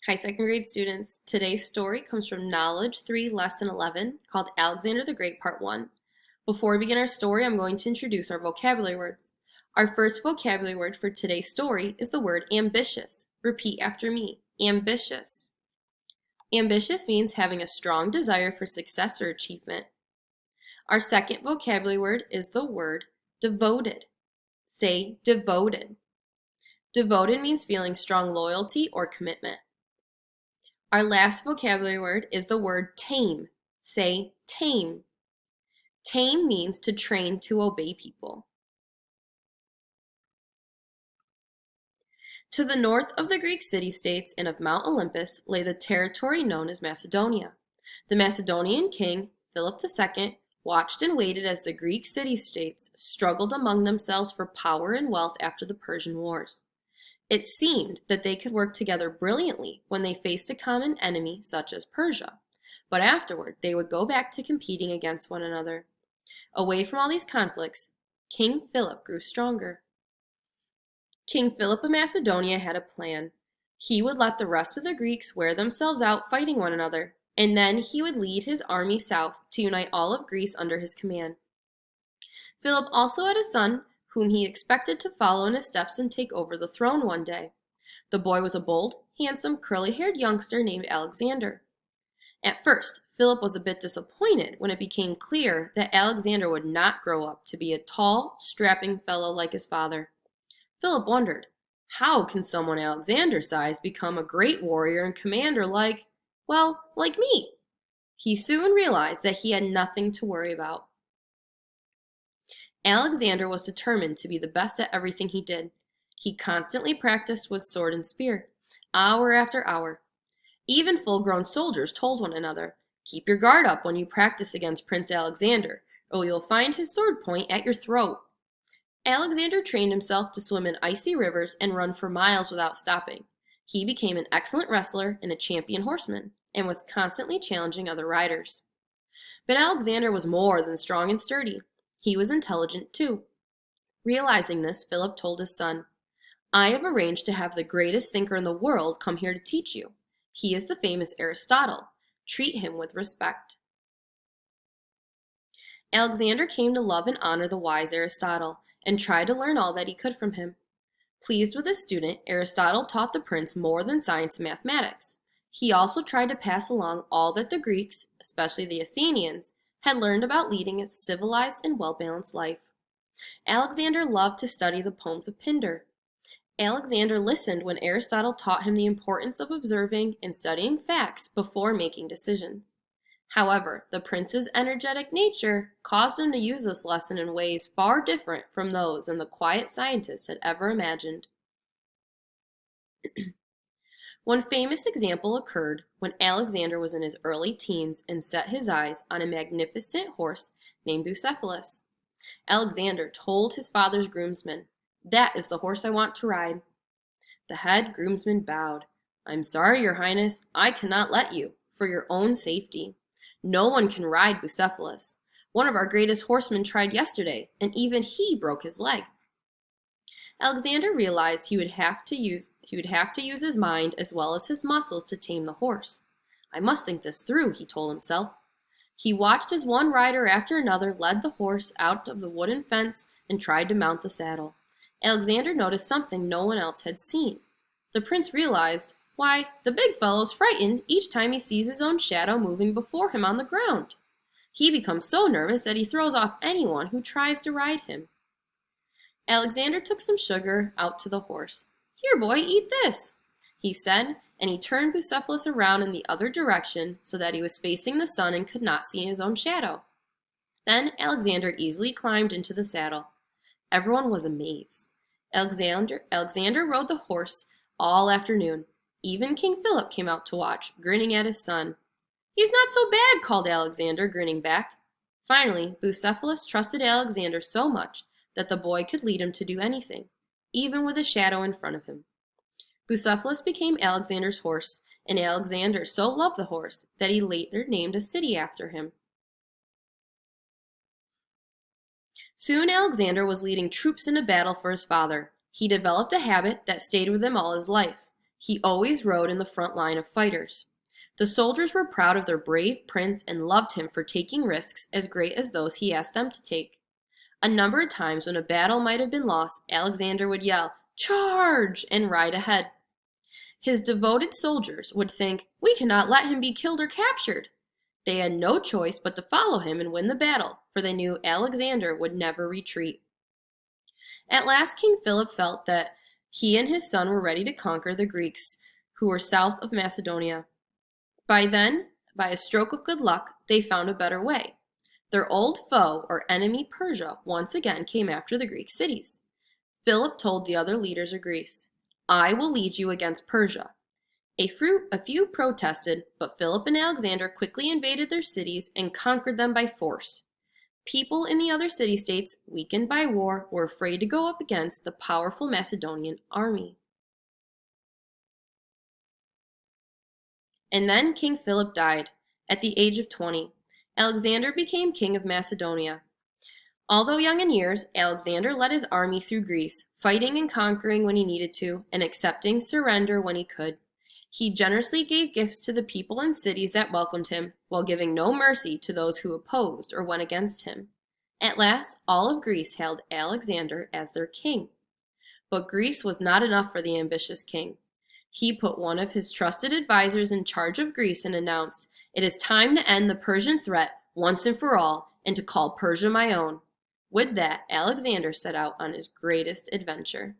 Hi, second grade students. Today's story comes from Knowledge 3, Lesson 11, called Alexander the Great, Part 1. Before we begin our story, I'm going to introduce our vocabulary words. Our first vocabulary word for today's story is the word ambitious. Repeat after me. Ambitious. Ambitious means having a strong desire for success or achievement. Our second vocabulary word is the word devoted. Say devoted. Devoted means feeling strong loyalty or commitment. Our last vocabulary word is the word tame. Say tame. Tame means to train to obey people. To the north of the Greek city-states and of Mount Olympus lay the territory known as Macedonia. The Macedonian king, Philip II, watched and waited as the Greek city-states struggled among themselves for power and wealth after the Persian Wars. It seemed that they could work together brilliantly when they faced a common enemy such as Persia, but afterward they would go back to competing against one another. Away from all these conflicts, King Philip grew stronger. King Philip of Macedonia had a plan. He would let the rest of the Greeks wear themselves out fighting one another, and then he would lead his army south to unite all of Greece under his command. Philip also had a son whom he expected to follow in his steps and take over the throne one day. The boy was a bold, handsome, curly-haired youngster named Alexander. At first, Philip was a bit disappointed when it became clear that Alexander would not grow up to be a tall, strapping fellow like his father. Philip wondered, how can someone Alexander's size become a great warrior and commander like me? He soon realized that he had nothing to worry about. Alexander was determined to be the best at everything he did. He constantly practiced with sword and spear, hour after hour. Even full-grown soldiers told one another, "Keep your guard up when you practice against Prince Alexander, or you'll find his sword point at your throat." Alexander trained himself to swim in icy rivers and run for miles without stopping. He became an excellent wrestler and a champion horseman, and was constantly challenging other riders. But Alexander was more than strong and sturdy. He was intelligent too. Realizing this, Philip told his son, "I have arranged to have the greatest thinker in the world come here to teach you. He is the famous Aristotle. Treat him with respect." Alexander came to love and honor the wise Aristotle, and tried to learn all that he could from him. Pleased with his student, Aristotle taught the prince more than science and mathematics. He also tried to pass along all that the Greeks, especially the Athenians, had learned about leading a civilized and well-balanced life. Alexander loved to study the poems of Pindar. Alexander listened when Aristotle taught him the importance of observing and studying facts before making decisions. However, the prince's energetic nature caused him to use this lesson in ways far different from those than the quiet scientist had ever imagined. One famous example occurred when Alexander was in his early teens and set his eyes on a magnificent horse named Bucephalus. Alexander told his father's groomsman, "That is the horse I want to ride." The head groomsman bowed. "I'm sorry, Your Highness, I cannot let you, for your own safety. No one can ride Bucephalus. One of our greatest horsemen tried yesterday, and even he broke his leg." Alexander realized he would have to use his mind as well as his muscles to tame the horse. "I must think this through," he told himself. He watched as one rider after another led the horse out of the wooden fence and tried to mount the saddle. Alexander noticed something no one else had seen. The prince realized, why, the big fellow's frightened each time he sees his own shadow moving before him on the ground. He becomes so nervous that he throws off anyone who tries to ride him. Alexander took some sugar out to the horse. "Here, boy, eat this," he said, and he turned Bucephalus around in the other direction so that he was facing the sun and could not see his own shadow. Then Alexander easily climbed into the saddle. Everyone was amazed. Alexander rode the horse all afternoon. Even King Philip came out to watch, grinning at his son. "He's not so bad," called Alexander, grinning back. Finally, Bucephalus trusted Alexander so much that the boy could lead him to do anything, even with a shadow in front of him. Bucephalus became Alexander's horse, and Alexander so loved the horse that he later named a city after him. Soon Alexander was leading troops into battle for his father. He developed a habit that stayed with him all his life. He always rode in the front line of fighters. The soldiers were proud of their brave prince and loved him for taking risks as great as those he asked them to take. A number of times when a battle might have been lost, Alexander would yell, "Charge!" and ride ahead. His devoted soldiers would think, "We cannot let him be killed or captured." They had no choice but to follow him and win the battle, for they knew Alexander would never retreat. At last King Philip felt that he and his son were ready to conquer the Greeks, who were south of Macedonia. By then, by a stroke of good luck, they found a better way. Their old foe or enemy Persia once again came after the Greek cities. Philip told the other leaders of Greece, "I will lead you against Persia." A few protested, but Philip and Alexander quickly invaded their cities and conquered them by force. People in the other city-states, weakened by war, were afraid to go up against the powerful Macedonian army. And then King Philip died, at the age of 20. Alexander became king of Macedonia. Although young in years, Alexander led his army through Greece, fighting and conquering when he needed to, and accepting surrender when he could. He generously gave gifts to the people and cities that welcomed him, while giving no mercy to those who opposed or went against him. At last, all of Greece hailed Alexander as their king. But Greece was not enough for the ambitious king. He put one of his trusted advisors in charge of Greece and announced, "It is time to end the Persian threat once and for all, and to call Persia my own." With that, Alexander set out on his greatest adventure.